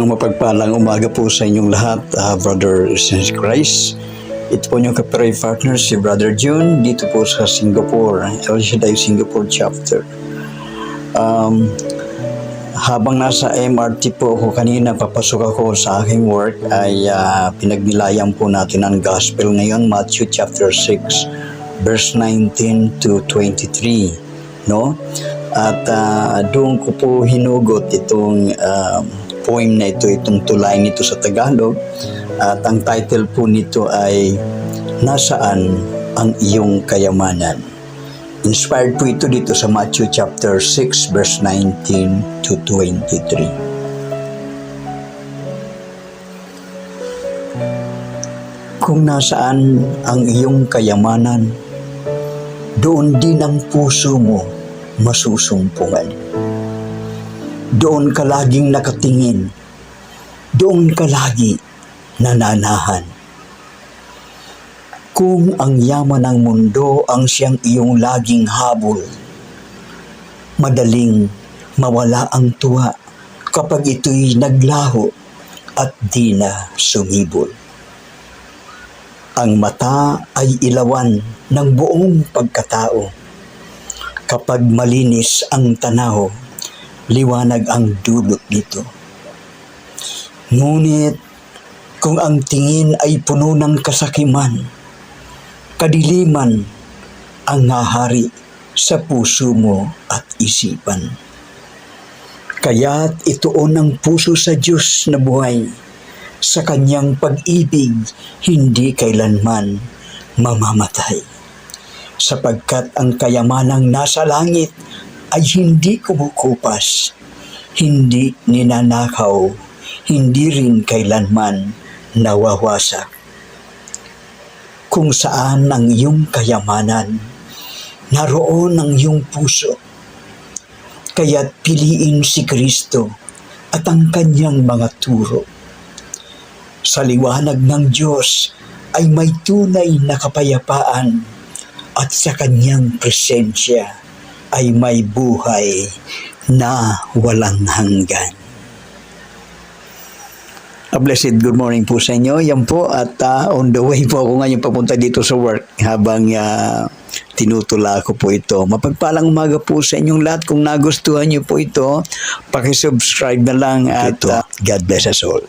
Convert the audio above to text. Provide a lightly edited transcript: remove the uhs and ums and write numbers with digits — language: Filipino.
Mapagpalang umaga po sa inyong lahat, brothers in Christ. Ito po inyong kapatid partner si Brother June dito po sa Singapore, El Shaddai Singapore chapter. Habang nasa MRT po ako kanina, papasok ako sa aking work, ay pinagnilayan po natin ang gospel ngayon, Matthew chapter 6, verse 19 to 23. No? At doon ko po hinugot itong poem na ito, itong tulay nito sa Tagalog. At ang title po nito ay Nasaan ang iyong kayamanan? Inspired po ito dito sa Matthew chapter 6 verse 19 to 23. Kung nasaan ang iyong kayamanan, doon din ang puso mo masusumpungan. Doon ka laging nakatingin, doon ka lagi nananahan. Kung ang yaman ng mundo ang siyang iyong laging habol, madaling mawala ang tuwa kapag ito'y naglaho at di na sumibol. Ang mata ay ilawan ng buong pagkatao. Kapag malinis ang tanaw, liwanag ang dulot nito. Ngunit kung ang tingin ay puno ng kasakiman, kadiliman ang ngahari sa puso mo at isipan. Kaya't ituon ang puso sa Diyos na buhay, sa kanyang pag-ibig hindi kailanman mamamatay. Sapagkat ang kayamanang nasa langit ay hindi kumukupas, hindi ninanakaw, hindi rin kailanman nawawasak. Kung saan ang iyong kayamanan, naroon ang iyong puso. Kaya't piliin si Kristo at ang kanyang mga turo. Sa liwanag ng Diyos ay may tunay na kapayapaan at sa kanyang presensya ay may buhay na walang hanggan. A blessed good morning po sa inyo. Yan po at on the way po ako ngayon papunta dito sa work habang tinutula ko po ito. Mapagpalang umaga po sa inyong lahat. Kung nagustuhan niyo po ito, pakisubscribe na lang at God bless us all.